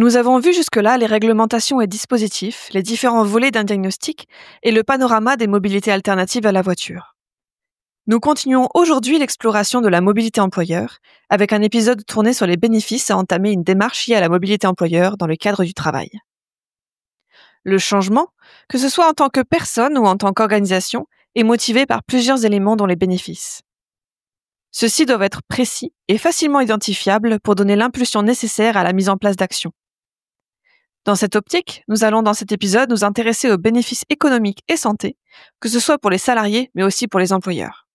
Nous avons vu jusque-là les réglementations et dispositifs, les différents volets d'un diagnostic et le panorama des mobilités alternatives à la voiture. Nous continuons aujourd'hui l'exploration de la mobilité employeur avec un épisode tourné sur les bénéfices à entamer une démarche liée à la mobilité employeur dans le cadre du travail. Le changement, que ce soit en tant que personne ou en tant qu'organisation, est motivé par plusieurs éléments dont les bénéfices. Ceux-ci doivent être précis et facilement identifiables pour donner l'impulsion nécessaire à la mise en place d'actions. Dans cette optique, nous allons dans cet épisode nous intéresser aux bénéfices économiques et santé, que ce soit pour les salariés mais aussi pour les employeurs.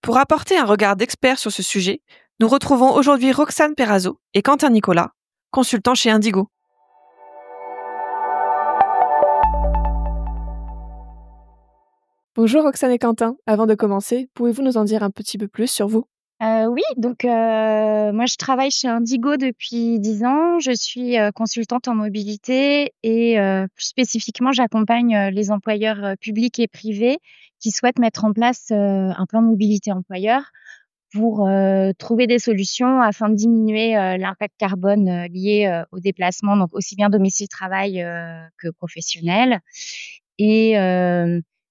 Pour apporter un regard d'expert sur ce sujet, nous retrouvons aujourd'hui Roxane Perrazzo et Quentin Nicolas, consultants chez Indigo. Bonjour Roxane et Quentin, avant de commencer, pouvez-vous nous en dire un petit peu plus sur vous ? Oui, donc moi je travaille chez Indigo depuis 10 ans. Je suis consultante en mobilité et plus spécifiquement, j'accompagne les employeurs publics et privés qui souhaitent mettre en place un plan mobilité employeur pour trouver des solutions afin de diminuer l'impact carbone lié au déplacement, donc aussi bien domicile-travail que professionnel. Et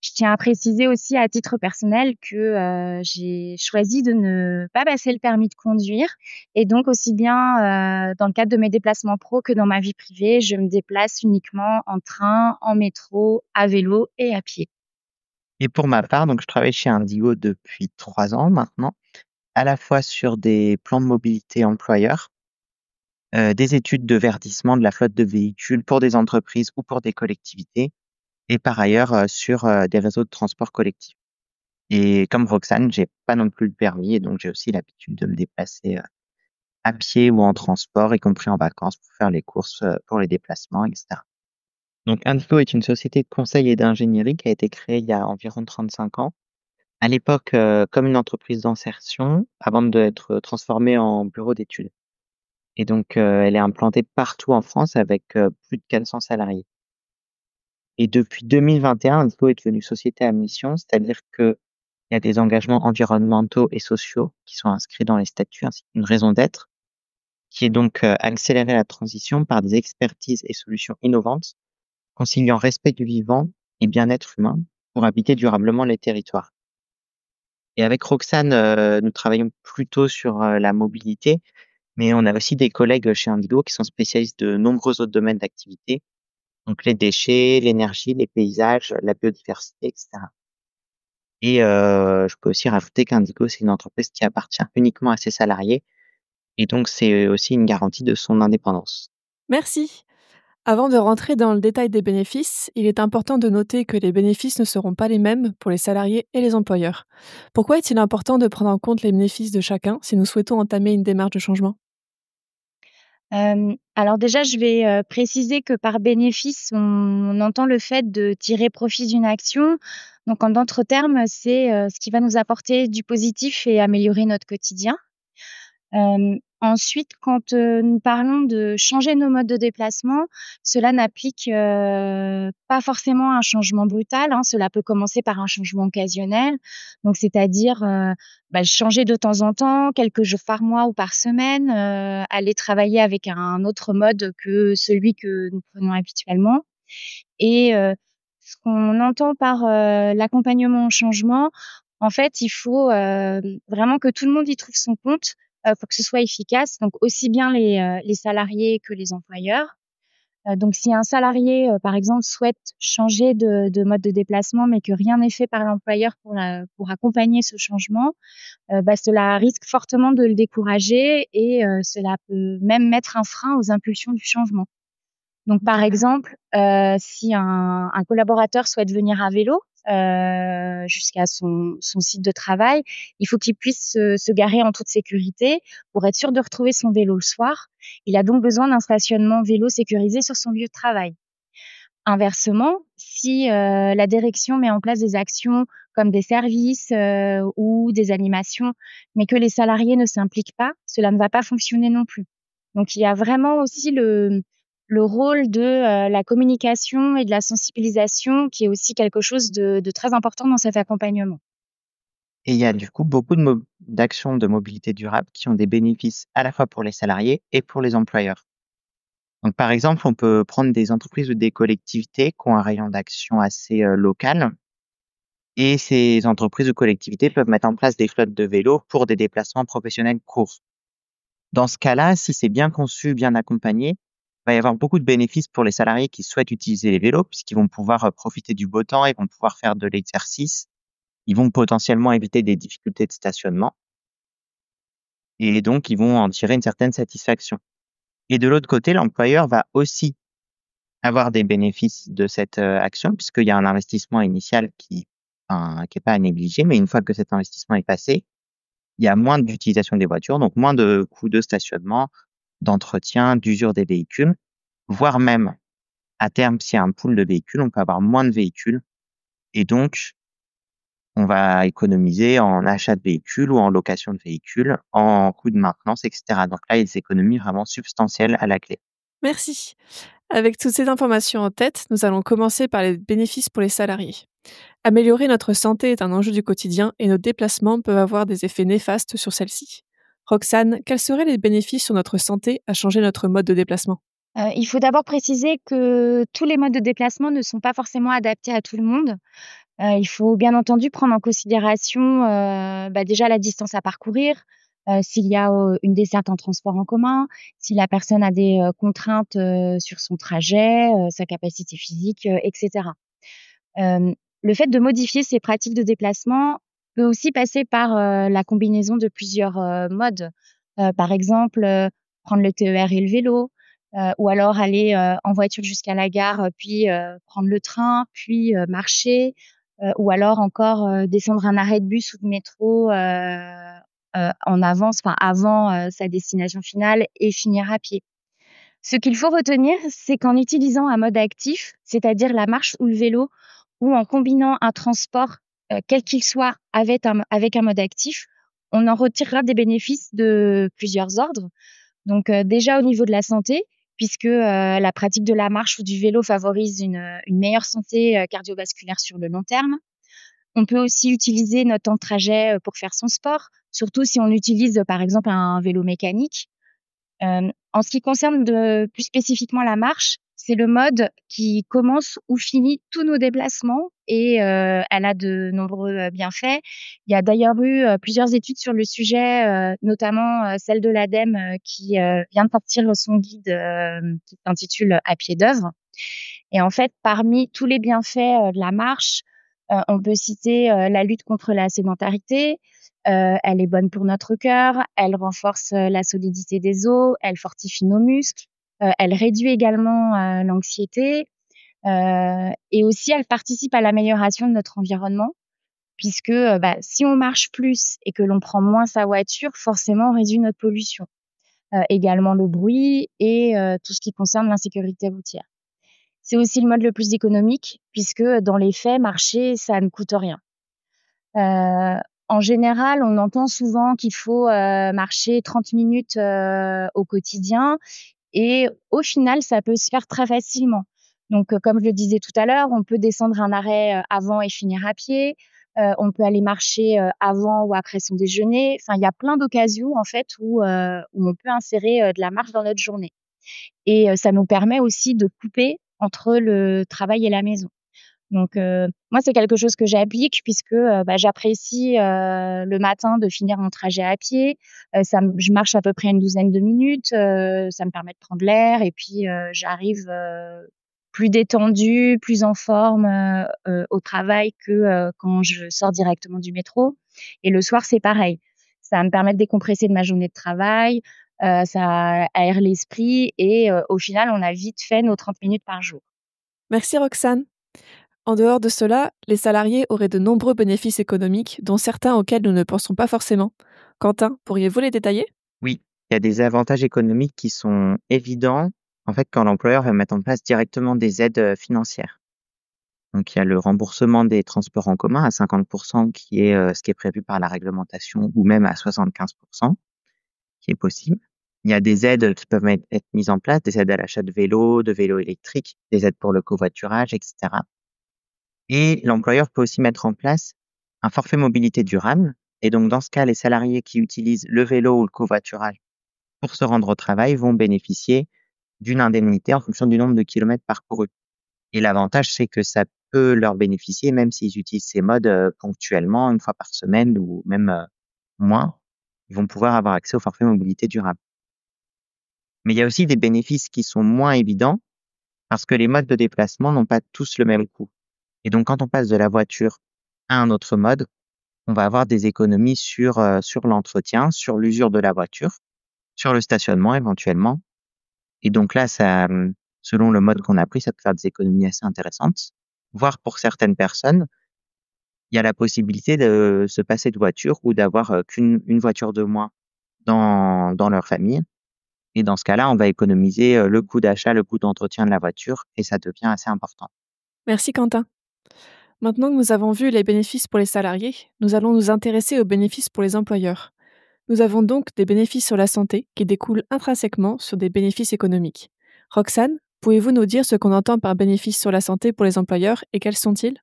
je tiens à préciser aussi à titre personnel que j'ai choisi de ne pas passer le permis de conduire et donc aussi bien dans le cadre de mes déplacements pro que dans ma vie privée, je me déplace uniquement en train, en métro, à vélo et à pied. Et pour ma part, donc je travaille chez Indigo depuis 3 ans maintenant, à la fois sur des plans de mobilité employeurs, des études de verdissement de la flotte de véhicules pour des entreprises ou pour des collectivités, et par ailleurs sur des réseaux de transport collectif. Et comme Roxane, j'ai pas non plus le permis et donc j'ai aussi l'habitude de me déplacer à pied ou en transport, y compris en vacances pour faire les courses, pour les déplacements, etc. Donc Indigo est une société de conseil et d'ingénierie qui a été créée il y a environ 35 ans. À l'époque, comme une entreprise d'insertion, avant d'être transformée en bureau d'études. Et donc, elle est implantée partout en France avec, plus de 400 salariés. Et depuis 2021, Indigo est devenue société à mission, c'est-à-dire qu'il y a des engagements environnementaux et sociaux qui sont inscrits dans les statuts, ainsi qu'une raison d'être, qui est donc, accélérer la transition par des expertises et solutions innovantes, conciliant respect du vivant et bien-être humain pour habiter durablement les territoires. Et avec Roxane, nous travaillons plutôt sur, la mobilité, mais on a aussi des collègues chez Indigo qui sont spécialistes de nombreux autres domaines d'activité, donc les déchets, l'énergie, les paysages, la biodiversité, et cetera. Et je peux aussi rajouter qu'Indigo, c'est une entreprise qui appartient uniquement à ses salariés et donc c'est aussi une garantie de son indépendance. Merci. Avant de rentrer dans le détail des bénéfices, il est important de noter que les bénéfices ne seront pas les mêmes pour les salariés et les employeurs. Pourquoi est-il important de prendre en compte les bénéfices de chacun si nous souhaitons entamer une démarche de changement ? Alors déjà, je vais préciser que par bénéfice, on entend le fait de tirer profit d'une action. Donc en d'autres termes, c'est ce qui va nous apporter du positif et améliorer notre quotidien. Ensuite, quand nous parlons de changer nos modes de déplacement, cela n'applique pas forcément un changement brutal, hein. Cela peut commencer par un changement occasionnel, donc c'est-à-dire changer de temps en temps, quelques jours par mois ou par semaine, aller travailler avec un autre mode que celui que nous prenons habituellement. Et ce qu'on entend par l'accompagnement au changement, en fait, il faut vraiment que tout le monde y trouve son compte pour que ce soit efficace, donc aussi bien les salariés que les employeurs. Donc si un salarié, par exemple, souhaite changer de mode de déplacement, mais que rien n'est fait par l'employeur pour accompagner ce changement, cela risque fortement de le décourager et cela peut même mettre un frein aux impulsions du changement. Donc par exemple, si un collaborateur souhaite venir à vélo jusqu'à son site de travail, il faut qu'il puisse se garer en toute sécurité pour être sûr de retrouver son vélo le soir. Il a donc besoin d'un stationnement vélo sécurisé sur son lieu de travail. Inversement, si la direction met en place des actions comme des services ou des animations, mais que les salariés ne s'impliquent pas, cela ne va pas fonctionner non plus. Donc il y a vraiment aussi le rôle de la communication et de la sensibilisation qui est aussi quelque chose de très important dans cet accompagnement. Et il y a du coup beaucoup d'actions de mobilité durable qui ont des bénéfices à la fois pour les salariés et pour les employeurs. Donc, par exemple, on peut prendre des entreprises ou des collectivités qui ont un rayon d'action assez local. Et ces entreprises ou collectivités peuvent mettre en place des flottes de vélos pour des déplacements professionnels courts. Dans ce cas-là, si c'est bien conçu, bien accompagné, il va y avoir beaucoup de bénéfices pour les salariés qui souhaitent utiliser les vélos, puisqu'ils vont pouvoir profiter du beau temps, ils vont pouvoir faire de l'exercice, ils vont potentiellement éviter des difficultés de stationnement, et donc ils vont en tirer une certaine satisfaction. Et de l'autre côté, l'employeur va aussi avoir des bénéfices de cette action, puisqu'il y a un investissement initial qui est pas à négliger, mais une fois que cet investissement est passé, il y a moins d'utilisation des voitures, donc moins de coûts de stationnement, d'entretien, d'usure des véhicules, voire même, à terme, s'il y a un pool de véhicules, on peut avoir moins de véhicules et donc on va économiser en achat de véhicules ou en location de véhicules, en coûts de maintenance, et cetera. Donc là, il y a des économies vraiment substantielles à la clé. Merci. Avec toutes ces informations en tête, nous allons commencer par les bénéfices pour les salariés. Améliorer notre santé est un enjeu du quotidien et nos déplacements peuvent avoir des effets néfastes sur celle-ci. Roxane, quels seraient les bénéfices sur notre santé à changer notre mode de déplacement? Il faut d'abord préciser que tous les modes de déplacement ne sont pas forcément adaptés à tout le monde. Il faut bien entendu prendre en considération, déjà la distance à parcourir, s'il y a, une desserte en transport en commun, si la personne a des, contraintes, sur son trajet, sa capacité physique, et cetera. Le fait de modifier ces pratiques de déplacement peut aussi passer par, la combinaison de plusieurs, modes. Par exemple, prendre le TER et le vélo, ou alors aller, en voiture jusqu'à la gare, puis, prendre le train, puis, marcher, ou alors encore, descendre un arrêt de bus ou de métro, en avance, enfin avant, sa destination finale et finir à pied. Ce qu'il faut retenir, c'est qu'en utilisant un mode actif, c'est-à-dire la marche ou le vélo, ou en combinant un transport, quel qu'il soit, avec un mode actif, on en retirera des bénéfices de plusieurs ordres. Donc, déjà au niveau de la santé, puisque, la pratique de la marche ou du vélo favorise une meilleure santé, cardiovasculaire sur le long terme. On peut aussi utiliser notre temps de trajet, pour faire son sport, surtout si on utilise, par exemple, un vélo mécanique. En ce qui concerne plus spécifiquement la marche, c'est le mode qui commence ou finit tous nos déplacements et elle a de nombreux, bienfaits. Il y a d'ailleurs eu, plusieurs études sur le sujet, notamment, celle de l'ADEME, qui, vient de sortir son guide, qui s'intitule «À pied d'œuvre». Et en fait, parmi tous les bienfaits, de la marche, on peut citer, la lutte contre la sédentarité. Elle est bonne pour notre cœur, elle renforce, la solidité des os, elle fortifie nos muscles, elle réduit également, l'anxiété, et aussi elle participe à l'amélioration de notre environnement puisque, si on marche plus et que l'on prend moins sa voiture, forcément on réduit notre pollution. Également le bruit et tout ce qui concerne l'insécurité routière. C'est aussi le mode le plus économique puisque, dans les faits, marcher, ça ne coûte rien. En général, on entend souvent qu'il faut, marcher 30 minutes, au quotidien et au final, ça peut se faire très facilement. Donc, comme je le disais tout à l'heure, on peut descendre un arrêt, avant et finir à pied. On peut aller marcher, avant ou après son déjeuner. Enfin, il y a plein d'occasions, en fait, où on peut insérer, de la marche dans notre journée et ça nous permet aussi de couper entre le travail et la maison. Donc, moi, c'est quelque chose que j'applique puisque, j'apprécie, le matin de finir mon trajet à pied. Je marche à peu près une douzaine de minutes, ça me permet de prendre l'air et puis, j'arrive, plus détendue, plus en forme, au travail que, quand je sors directement du métro et le soir, c'est pareil. Ça va me permet de décompresser de ma journée de travail, ça aère l'esprit et au final, on a vite fait nos 30 minutes par jour. Merci Roxane. En dehors de cela, les salariés auraient de nombreux bénéfices économiques, dont certains auxquels nous ne pensons pas forcément. Quentin, pourriez-vous les détailler? Oui, il y a des avantages économiques qui sont évidents, en fait, quand l'employeur va mettre en place directement des aides financières. Donc, il y a le remboursement des transports en commun à 50% qui est ce qui est prévu par la réglementation ou même à 75% qui est possible. Il y a des aides qui peuvent être mises en place, des aides à l'achat de vélos électriques, des aides pour le covoiturage, etc. Et l'employeur peut aussi mettre en place un forfait mobilité durable. Et donc, dans ce cas, les salariés qui utilisent le vélo ou le covoiturage pour se rendre au travail vont bénéficier d'une indemnité en fonction du nombre de kilomètres parcourus. Et l'avantage, c'est que ça peut leur bénéficier même s'ils utilisent ces modes ponctuellement, une fois par semaine ou même moins. Ils vont pouvoir avoir accès au forfait mobilité durable. Mais il y a aussi des bénéfices qui sont moins évidents parce que les modes de déplacement n'ont pas tous le même coût. Et donc, quand on passe de la voiture à un autre mode, on va avoir des économies sur l'entretien, sur l'usure de la voiture, sur le stationnement éventuellement. Et donc là, selon le mode qu'on a pris, ça peut faire des économies assez intéressantes. Voire pour certaines personnes, il y a la possibilité de se passer de voiture ou d'avoir une voiture de moins dans leur famille. Et dans ce cas-là, on va économiser le coût d'achat, le coût d'entretien de la voiture et ça devient assez important. Merci Quentin. Maintenant que nous avons vu les bénéfices pour les salariés, nous allons nous intéresser aux bénéfices pour les employeurs. Nous avons donc des bénéfices sur la santé qui découlent intrinsèquement sur des bénéfices économiques. Roxane, pouvez-vous nous dire ce qu'on entend par bénéfices sur la santé pour les employeurs et quels sont-ils?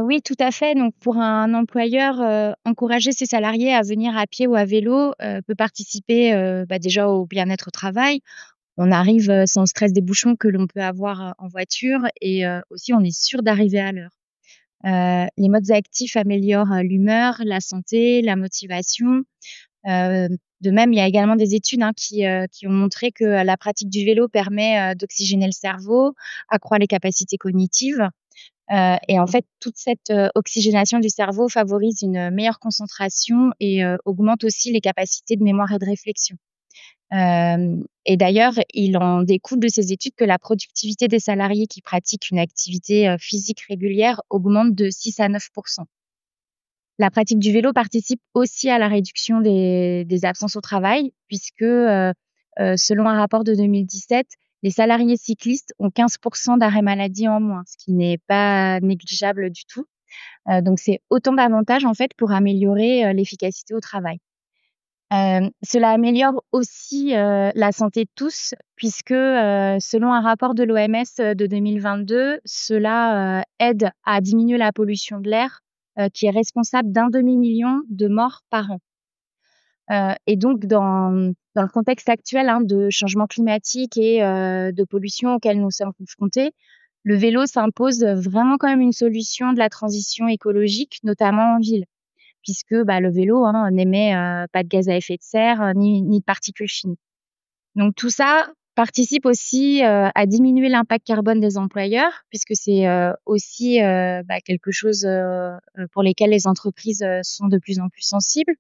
Oui, tout à fait. Donc pour un employeur, encourager ses salariés à venir à pied ou à vélo, peut participer, déjà au bien-être au travail. On arrive, sans le stress des bouchons que l'on peut avoir, en voiture et aussi on est sûr d'arriver à l'heure. Les modes actifs améliorent, l'humeur, la santé, la motivation. De même, il y a également des études, hein, qui ont montré que la pratique du vélo permet, d'oxygéner le cerveau, accroît les capacités cognitives. Et en fait, toute cette, oxygénation du cerveau favorise une meilleure concentration et augmente aussi les capacités de mémoire et de réflexion. Et d'ailleurs, il en découle de ces études que la productivité des salariés qui pratiquent une activité, physique régulière augmente de 6 à 9. La pratique du vélo participe aussi à la réduction des absences au travail puisque, selon un rapport de 2017, les salariés cyclistes ont 15 d'arrêts maladie en moins, ce qui n'est pas négligeable du tout. Donc c'est autant d'avantages, en fait, pour améliorer, l'efficacité au travail. Cela améliore aussi, la santé de tous puisque, selon un rapport de l'OMS, de 2022, cela, aide à diminuer la pollution de l'air, qui est responsable d'un demi-million de morts par an. Et donc dans le contexte actuel, hein, de changement climatique et de pollution auquel nous sommes confrontés, le vélo s'impose vraiment quand même une solution de la transition écologique, notamment en ville puisque, le vélo, hein, n'émet, pas de gaz à effet de serre, ni de particules fines. Donc tout ça participe aussi, à diminuer l'impact carbone des employeurs puisque c'est, aussi, quelque chose, pour lesquels les entreprises, sont de plus en plus sensibles.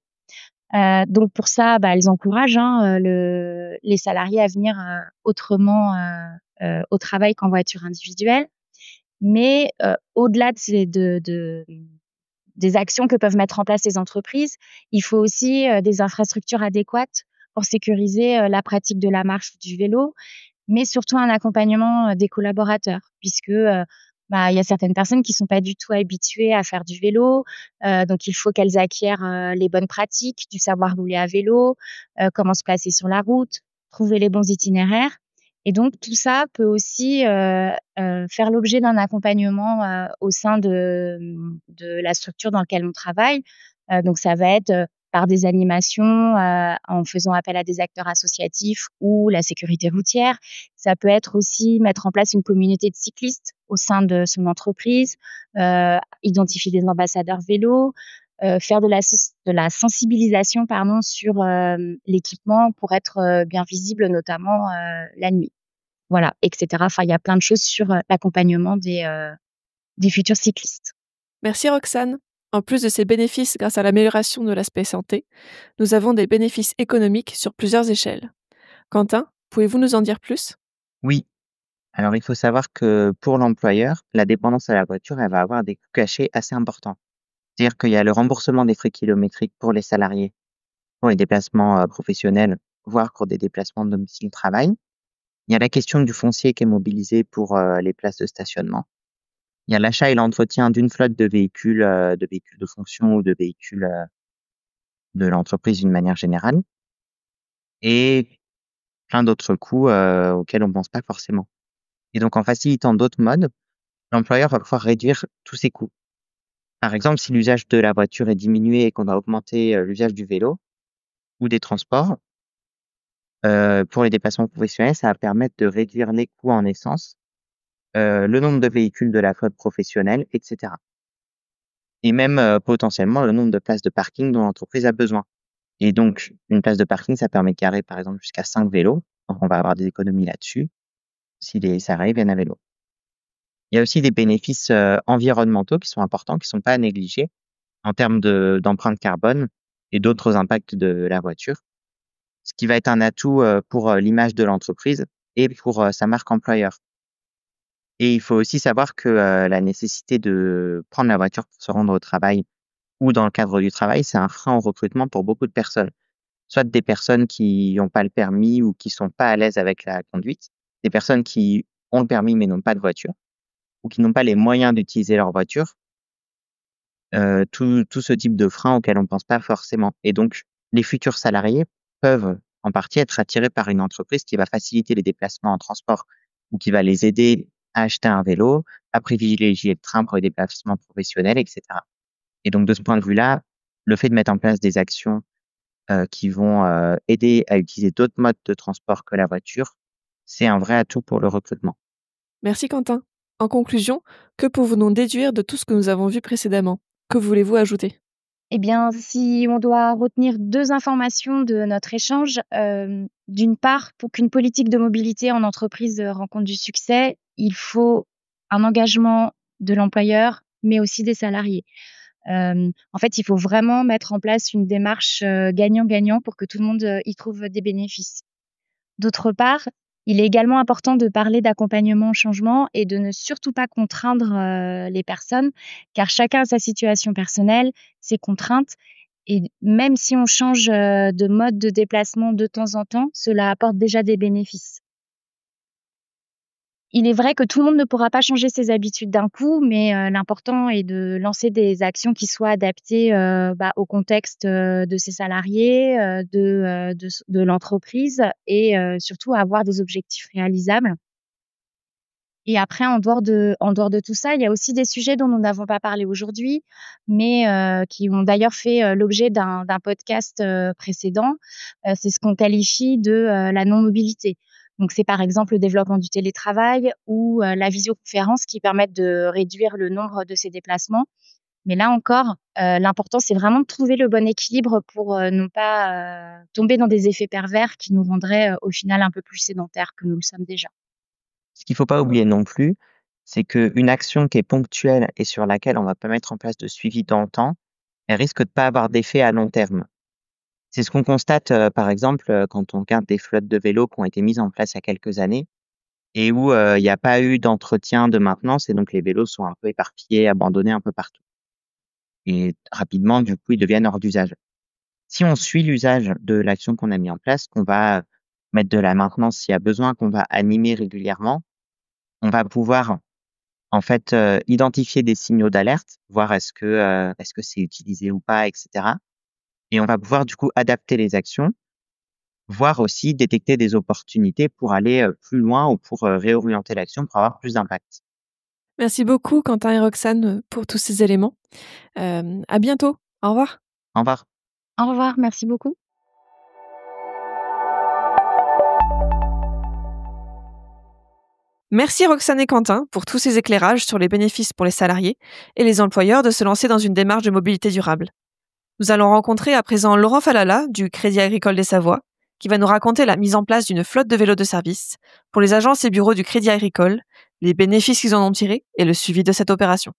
Donc pour ça, elles encouragent, hein, les salariés à venir, autrement, au travail qu'en voiture individuelle. Mais, au-delà de ces des actions que peuvent mettre en place les entreprises, il faut aussi, des infrastructures adéquates pour sécuriser, la pratique de la marche ou du vélo, mais surtout un accompagnement, des collaborateurs puisque, il y a certaines personnes qui sont pas du tout habituées à faire du vélo, donc il faut qu'elles acquièrent, les bonnes pratiques, du savoir rouler à vélo, comment se placer sur la route, trouver les bons itinéraires et donc tout ça peut aussi, faire l'objet d'un accompagnement, au sein de la structure dans laquelle on travaille. Donc ça va être, par des animations, en faisant appel à des acteurs associatifs ou la sécurité routière. Ça peut être aussi mettre en place une communauté de cyclistes au sein de son entreprise, identifier des ambassadeurs vélo, faire de la sensibilisation pardon, sur, l'équipement pour être, bien visible, notamment, la nuit. Voilà, et cetera. Enfin, il y a plein de choses sur, l'accompagnement des futurs cyclistes. Merci Roxane. En plus de ces bénéfices grâce à l'amélioration de l'aspect santé, nous avons des bénéfices économiques sur plusieurs échelles. Quentin, pouvez-vous nous en dire plus? Oui, alors il faut savoir que pour l'employeur, la dépendance à la voiture, elle va avoir des coûts cachés assez importants. C'est-à-dire qu'il y a le remboursement des frais kilométriques pour les salariés, pour les déplacements professionnels, voire pour des déplacements de domicile-travail. Il y a la question du foncier qui est mobilisé pour les places de stationnement. Il y a l'achat et l'entretien d'une flotte de véhicules de fonction ou de véhicules de l'entreprise d'une manière générale et plein d'autres coûts auxquels on ne pense pas forcément. Et donc en facilitant d'autres modes, l'employeur va pouvoir réduire tous ses coûts. Par exemple, si l'usage de la voiture est diminué et qu'on a augmenté l'usage du vélo ou des transports, Pour les déplacements professionnels, ça va permettre de réduire les coûts en essence, le nombre de véhicules de la flotte professionnelle, et cetera. Et même, potentiellement le nombre de places de parking dont l'entreprise a besoin. Et donc une place de parking, ça permet de garer, par exemple, jusqu'à 5 vélos. Donc on va avoir des économies là-dessus, si les salariés viennent à vélo. Il y a aussi des bénéfices, environnementaux qui sont importants, qui sont pas à négliger en termes d'empreinte carbone et d'autres impacts de la voiture. Ce qui va être un atout, pour, l'image de l'entreprise et pour, sa marque employeur. Et il faut aussi savoir que, la nécessité de prendre la voiture pour se rendre au travail ou dans le cadre du travail, c'est un frein au recrutement pour beaucoup de personnes. Soit des personnes qui n'ont pas le permis ou qui sont pas à l'aise avec la conduite, des personnes qui ont le permis mais n'ont pas de voiture ou qui n'ont pas les moyens d'utiliser leur voiture, tout ce type de frein auquel on pense pas forcément. Et donc les futurs salariés peuvent en partie être attirés par une entreprise qui va faciliter les déplacements en transport ou qui va les aider à acheter un vélo, à privilégier le train pour les déplacements professionnels, et cetera. Et donc de ce point de vue-là, le fait de mettre en place des actions, qui vont, aider à utiliser d'autres modes de transport que la voiture, c'est un vrai atout pour le recrutement. Merci Quentin. En conclusion, que pouvons-nous déduire de tout ce que nous avons vu précédemment? Que voulez-vous ajouter? Eh bien, si on doit retenir 2 informations de notre échange, d'une part, pour qu'une politique de mobilité en entreprise, rencontre du succès, il faut un engagement de l'employeur, mais aussi des salariés. En fait, il faut vraiment mettre en place une démarche, gagnant-gagnant pour que tout le monde, y trouve des bénéfices. D'autre part, il est également important de parler d'accompagnement au changement et de ne surtout pas contraindre, les personnes, car chacun a sa situation personnelle, ses contraintes et même si on change, de mode de déplacement de temps en temps, cela apporte déjà des bénéfices. Il est vrai que tout le monde ne pourra pas changer ses habitudes d'un coup, mais l'important est de lancer des actions qui soient adaptées, au contexte, de ses salariés, de l'entreprise et surtout avoir des objectifs réalisables. Et après en dehors de tout ça, il y a aussi des sujets dont nous n'avons pas parlé aujourd'hui, mais qui ont d'ailleurs fait, l'objet d'un podcast, précédent. C'est ce qu'on qualifie de, la non-mobilité. Donc c'est par exemple le développement du télétravail ou, la visioconférence qui permettent de réduire le nombre de ces déplacements. Mais là encore, l'important c'est vraiment de trouver le bon équilibre pour, ne pas, tomber dans des effets pervers qui nous rendraient, au final un peu plus sédentaires que nous le sommes déjà. Ce qu'il faut pas oublier non plus, c'est qu'une action qui est ponctuelle et sur laquelle on va pas mettre en place de suivi dans le temps, elle risque de pas avoir d'effet à long terme. C'est ce qu'on constate, par exemple, quand on regarde des flottes de vélos qui ont été mises en place il y a quelques années et où, il y a pas eu d'entretien, de maintenance et donc les vélos sont un peu éparpillés, abandonnés un peu partout et rapidement, du coup, ils deviennent hors d'usage. Si on suit l'usage de l'action qu'on a mis en place, qu'on va mettre de la maintenance s'il y a besoin, qu'on va animer régulièrement, on va pouvoir en fait, identifier des signaux d'alerte, voir est-ce que c'est utilisé ou pas, et cetera. Et on va pouvoir du coup adapter les actions, voire aussi détecter des opportunités pour aller, plus loin ou pour, réorienter l'action pour avoir plus d'impact. Merci beaucoup Quentin et Roxane pour tous ces éléments. À bientôt. Au revoir. Au revoir. Au revoir, merci beaucoup. Merci Roxane et Quentin pour tous ces éclairages sur les bénéfices pour les salariés et les employeurs de se lancer dans une démarche de mobilité durable. Nous allons rencontrer à présent Laurent Falala du Crédit Agricole des Savoies, qui va nous raconter la mise en place d'une flotte de vélos de service pour les agences et bureaux du Crédit Agricole, les bénéfices qu'ils en ont tirés et le suivi de cette opération.